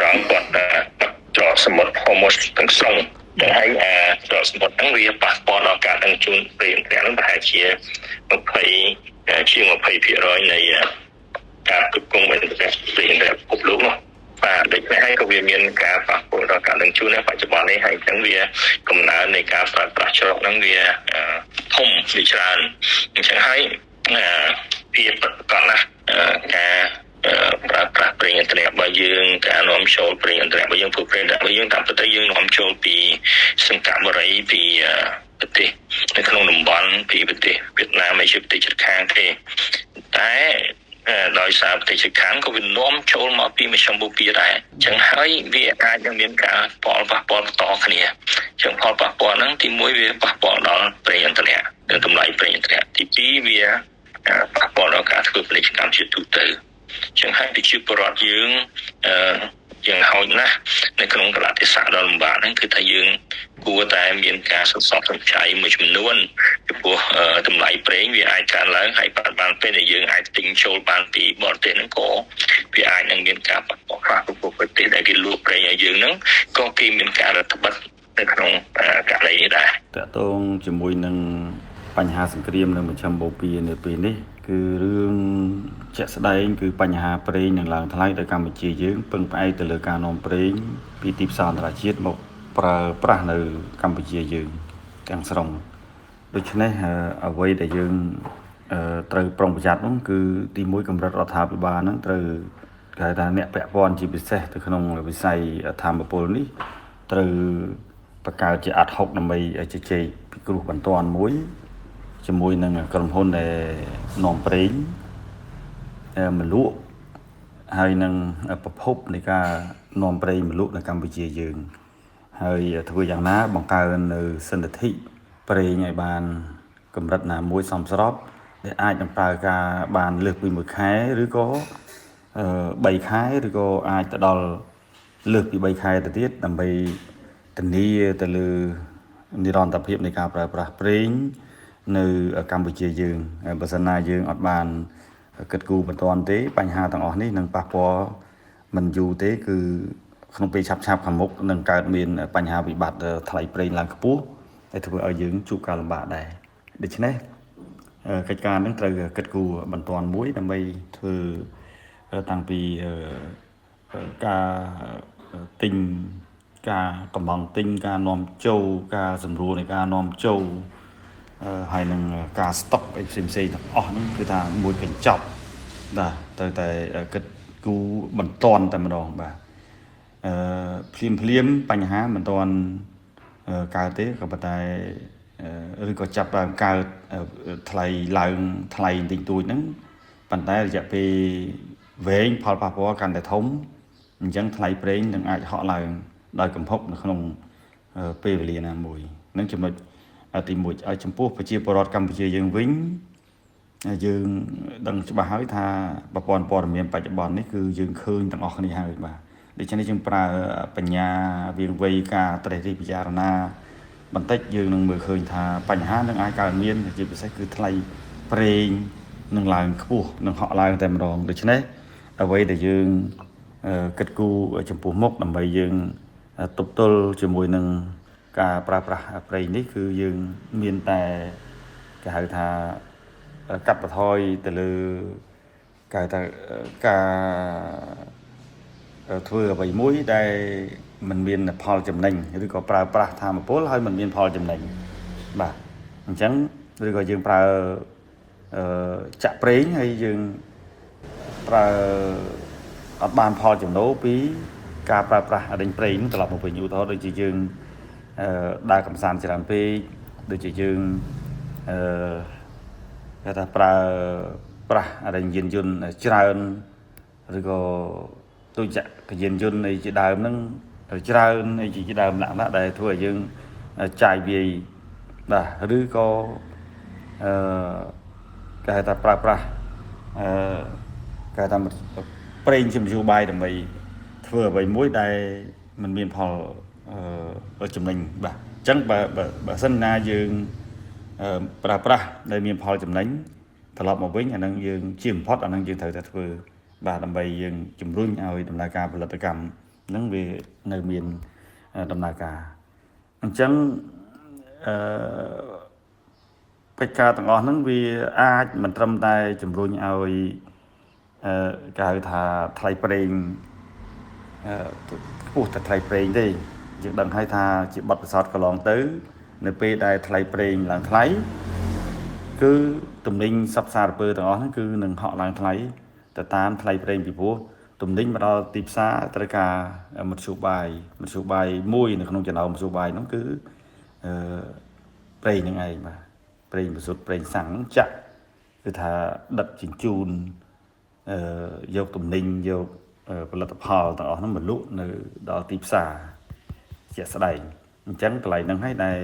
រងគាត់ច្រកសមុទ្រ Hormuz ទាំងស្រុងហើយច្រកសមុទ្រហ្នឹងវាប៉ះពាល់ដល់ការដឹកជញ្ជូនប្រេងទាំងប្រហែលជា20ជាង 20% នៃការផ្គត់ផ្គង់ប្រេងប្រទេសពិភពលោកនោះបាទដូចនេះហើយក៏វាមានការប៉ះពាល់ដល់ការដឹកជញ្ជូនបច្ចុប្បន្ននេះហើយអញ្ចឹងវាកំណើននៃការប្រើប្រាស់ច្រកហ្នឹងវាធំវាច្រើនអញ្ចឹងហើយវាប្រកបណាស់ការប្រើប្រាស់ប្រេងឥន្ធនៈរបស់យើងការនាំចូលប្រេងឥន្ធនៈរបស់យើងព្រោះប្រេងឥន្ធនៈរបស់យើងតាមពិតទៅយើងនាំចូលពីសង្កាត់បរិយពីប្រទេសនៅក្នុងតំបន់ពីប្រទេសវៀតណាមហើយជាប្រទេសជិតខាងទេតែដោយសារប្រទេសជិតខាងក៏វានាំចូលមកពីមជ្ឈមបូព៌ាដែរអញ្ចឹងហើយវាអាចនឹងមានការប៉ះពាល់បន្តគ្នាអញ្ចឹងផលប៉ះពាល់ហ្នឹងទី1វាប៉ះពាល់ដល់ប្រេងឥន្ធនៈនិងតម្លៃប្រេងឥន្ធនៈទី2វាប៉ះពាល់ដល់ការធ្វើពាណិជ្ជកម្មជាទូទៅចឹងហើយប្រជាពលរដ្ឋយើងយ៉ាងហោចណាស់នៅក្នុងកលៈទេសៈដ៏លំបាកហ្នឹងគឺថាយើងគួរតែមានការសន្សំសំចៃមួយចំនួនចំពោះតម្លៃប្រេងវាអាចកើនឡើងហើយបានពេលដែលយើងអាចទិញចូលបានពីបរទេសហ្នឹងក៏វាអាចនឹងមានការប៉ះពាល់ខ្លះចំពោះប្រទេសដែលគេលក់ប្រេងឲ្យយើងហ្នឹងក៏គេមានការរដ្ឋបិទនៅក្នុងករណីនេះដែរតកតងជាមួយនឹងបញ្ហាសង្គ្រាមនៅមជ្ឈមបូព៌ានៅពេលនេះគឺរឿងជាក់ស្ដែងគឺបញ្ហាប្រេងនឹងឡើងថ្លៃដោយកម្ពុជាយើងពឹងផ្អែកទៅលើការនាំប្រេងពីទីផ្សារអន្តរជាតិមកប្រើប្រាស់នៅកម្ពុជាយើងទាំងស្រុងដូច្នេះអ្វីដែលយើងត្រូវប្រុងប្រយ័ត្ននោះគឺទី1កម្រិតរដ្ឋាភិបាលហ្នឹងត្រូវគេថាអ្នកពាក់ព័ន្ធជាពិសេសទៅក្នុងវិស័យធម្មពលនេះត្រូវបង្កើតជាអាត់ហុកដើម្បីជជែកពិគ្រោះបន្ទាន់មួយជាមួយនឹងក្រុមហ៊ុនដែលនាំប្រេងមលក់ហើយនឹងប្រភពនៃការនាំប្រេងមលក់នៅកម្ពុជាយើងហើយធ្វើយ៉ាងណាបង្កើននៅសន្តិធិប្រេងឲ្យបានកម្រិតណាមួយសមស្របដែលអាចនឹងប្រើការបានលើសពី1ខែឬក៏3ខែឬក៏អាចទៅដល់លើសពី3ខែទៅទៀតដើម្បីធានាទៅលើនិរន្តរភាពនៃការប្រើប្រាស់ប្រេងនៅកម្ពុជាយើងបើសិនណាយើងអត់បានគិតគូរបន្ទាន់ទេបញ្ហាទាំងអស់នេះនឹងប៉ះពាល់មិនយូរទេគឺក្នុងពេលឆាប់ខាងមុខនឹងកើតមានបញ្ហាវិបត្តិថ្លៃប្រេងឡើងខ្ពស់ដែលធ្វើឲ្យយើងជួបការលំបាកដែរដូច្នេះកិច្ចការនឹងត្រូវគិតគូរបន្ទាន់មួយដើម្បីធ្វើតាំងពីការទិញការកំងទិញការនាំចូលការសម្រួលនៃការនាំចូលហើយនឹងការស្តុកអីផ្សេងៗទាំងអស់ហ្នឹងគឺថាមួយកញ្ចប់បាទត្រូវតែគិតគូរបន្ទាន់តែម្ដងបាទភ្លាមបញ្ហាមិនទាន់កើតទេក៏ប៉ុន្តែឬក៏ចាប់បានកើតថ្លៃឡើងថ្លៃតិចតួចហ្នឹងប៉ុន្តែរយៈពេលវែងផលប៉ះពាល់កាន់តែធំអញ្ចឹងថ្លៃប្រេងនឹងអាចហក់ឡើងដោយកំហុកនៅក្នុងពេលវេលាណាមួយនឹងចំណុចទី1ឲ្យចំពោះប្រជាពលរដ្ឋកម្ពុជាយើងវិញយើងដឹងច្បាស់ហើយថាប្រព័ន្ធព័ត៌មានបច្ចុប្បន្ននេះគឺយើងឃើញទាំងអស់គ្នាហើយបាទដូច្នេះយើងប្រើបញ្ញាវាងវៃការត្រេះរិះពិចារណាបន្តិចយើងនឹងមើលឃើញថាបញ្ហានឹងអាចកើតមានជាពិសេសគឺថ្លៃប្រេងនឹងឡើងខ្ពស់នឹងហក់ឡើងតែម្ដងដូច្នេះអ្វីដែលយើងគិតគូរចំពោះមុខដើម្បីយើងទប់ទល់ជាមួយនឹងការប្រើប្រាស់ប្រេងនេះគឺយើងមានតែគេហៅថាកាត់បន្ថយទៅលើគេហៅថាការធ្វើអ្វីមួយដែលมันមានផលចំណេញឬក៏ប្រើប្រាស់ធម្មពលហើយมันមានផលចំណេញបាទអញ្ចឹងឬក៏យើងប្រើចាក់ប្រេងហើយយើងប្រើអត់បានផលចំណូលពីការប្រើប្រាស់ដេញប្រេងត្រឡប់មកវិញឧទាហរណ៍ដូចជាយើងដើរកម្សាន្តច្រើនពេកដូចជាយើងគេថាប្រើប្រាស់ដេញយានយន្តច្រើនឬក៏ទូចយានយន្តអីជាដើមហ្នឹងច្រើនអីជាដើមលក្ខណៈដែលធ្វើឲ្យយើងចាយវាយបាទឬក៏គេហៅថាប្រើប្រាស់គេហៅថាប្រេងជាមធ្យោបាយដើម្បីធ្វើអ្វីមួយដែលมันមានផលចំណេញបាទអញ្ចឹងបើសិនណាយើងប្រើប្រាស់ដែលមានផលចំណេញត្រឡប់មកវិញអានឹងយើងជាបំផុតអានឹងយើងត្រូវតែធ្វើបាទដើម្បីយើងជំរុញឲ្យដំណើរការផលិតកម្ម ហ្នឹងវានៅមានដំណើរការអញ្ចឹងកិច្ចការទាំងអស់ហ្នឹងវាអាចមិនត្រឹមតែជំរុញឲ្យគេហៅថាថ្លៃប្រេងខ្ពស់តែថ្លៃប្រេងទេយើងដឹងហើយថាជាបទពិសោធន៍កន្លងទៅនៅពេលដែលថ្លៃប្រេងឡើងថ្លៃគឺទំនិញសព្វសារពើទាំងអស់ហ្នឹងគឺនឹងហក់ឡើងថ្លៃទៅតាមថ្លៃប្រេងពីព្រោះទំនិញមកដល់ទីផ្សារត្រូវការមធ្យោបាយមួយនៅក្នុងចំណោមមធ្យោបាយហ្នឹងគឺប្រេងហ្នឹងឯងបាទប្រេងបសុទ្ធប្រេងសាំងចាក់គឺថាដឹកជញ្ជូនយកទំនិញយកផលិតផលទាំងអស់ហ្នឹងមកលក់នៅដល់ទីផ្សារជាក់ស្ដែងអញ្ចឹងកន្លែងហ្នឹងហើយដែល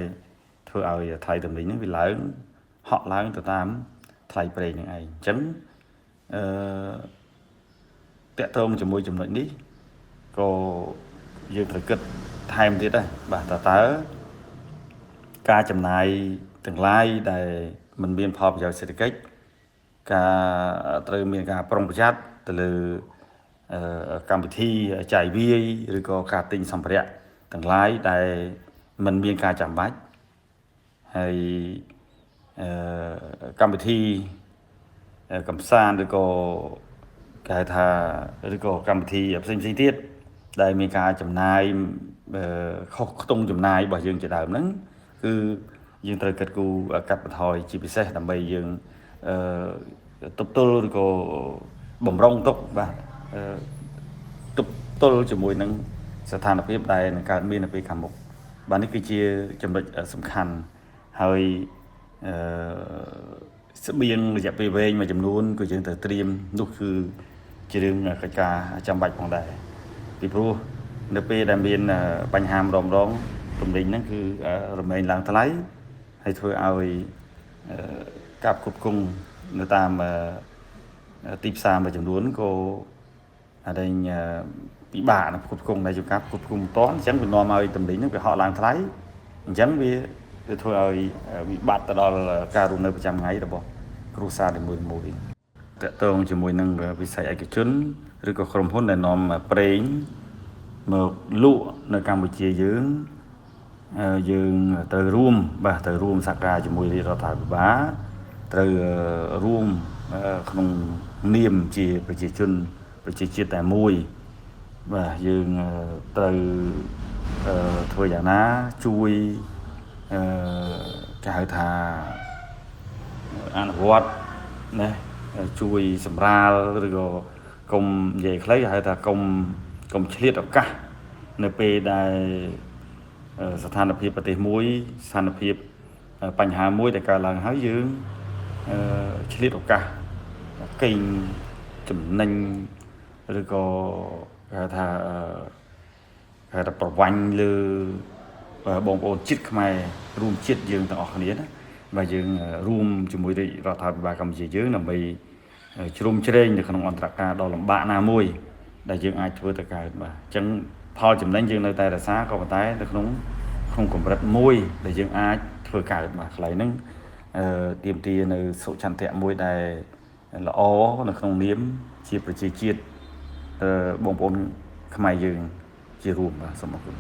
ធ្វើឲ្យថ្លៃទំនិញហ្នឹងវាឡើងហក់ឡើងទៅតាមថ្លៃប្រេងហ្នឹងឯងអញ្ចឹងតាក់ទងជាមួយចំណុចនេះក៏យើងត្រូវគិតថែមទៀតដែរបាទតើការចំណាយទាំងឡាយដែលមិនមានផលប្រយោជន៍សេដ្ឋកិច្ចការត្រូវមានការប្រុងប្រយ័ត្នទៅលើកម្មវិធីចាយវាយឬក៏ការទិញសម្ភារៈទាំងឡាយដែលមិនមានការចាំបាច់ហើយកម្មវិធីកំសាន្តឬក៏គេហៅថាឬក៏កម្មវិធីផ្សេងទៀតដែលមានការចំណាយខុសខ្ទង់ចំណាយរបស់យើងជាដើមហ្នឹងគឺយើងត្រូវគិតគូរកាត់បន្ថយជាពិសេសដើម្បីយើងទប់ទល់ឬក៏បំរុងទុកបាទទប់ទល់ជាមួយនឹងស្ថានភាពដែលនឹងកើតមាននៅពេលខាងមុខបាទនេះគឺជាចំណុចសំខាន់ហើយស្បៀងរយៈពេលវែងមួយចំនួនក៏យើងត្រូវត្រៀមនោះគឺជារឿងកិច្ចការចាំបាច់ផងដែរពីព្រោះនៅពេលដែលមានបញ្ហាម្ដងទំនិញហ្នឹងគឺរមែងឡើងថ្លៃហើយធ្វើឲ្យការគ្រប់គ្រងនៅតាមទីផ្សារមួយចំនួនក៏អាចពិបាកណាស់គ្រប់គ្រងដែលជាការគ្រប់គ្រងមិនទាន់អញ្ចឹងវានាំឲ្យទំនិញហ្នឹងវាហក់ឡើងថ្លៃអញ្ចឹងវាធ្វើឲ្យវិបត្តិទៅដល់ការរស់នៅប្រចាំថ្ងៃរបស់គ្រួសារនីមួយៗតកតងជាមួយនឹងវិស័យឯកជនឬក៏ក្រុមហ៊ុនដែលនាំប្រេងមកលក់នៅកម្ពុជាយើងត្រូវរួមសហការជាមួយរាជរដ្ឋាភិបាលត្រូវរួមក្នុងនាមជាប្រជាជាតិតែមួយបាទយើងត្រូវធ្វើយ៉ាងណាជួយគេហៅថាអនុវត្តណាជួយសម្រាលឬក៏កុំនិយាយខ្លីហៅថាកុំឆ្លៀតឱកាសនៅពេលដែលស្ថានភាពប្រទេសមួយស្ថានភាពបញ្ហាមួយដែលកើតឡើងហើយយើងឆ្លៀតឱកាសកេងចំណេញឬក៏គេថាប្រវាញ់លើបងប្អូនជាតិខ្មែររួមជាតិយើងទាំងអស់គ្នាណាបាទយើងរួមជាមួយរាជរដ្ឋាភិបាលកម្ពុជាយើងដើម្បីជ្រោមជ្រែងនៅក្នុងអន្តរការដ៏លំបាកណាមួយដែលយើងអាចធ្វើទៅកើតបាទអញ្ចឹងផលចំណេញយើងនៅតែរក្សាក៏ប៉ុន្តែនៅក្នុងកម្រិតមួយដែលយើងអាចធ្វើកើតបាទកន្លែងហ្នឹងទាមទារនៅសុឆន្ទៈមួយដែលល្អនៅក្នុងនាមជាប្រជាជាតិបងប្អូនខ្មែរយើងជារួមបាទសូមអរគុណ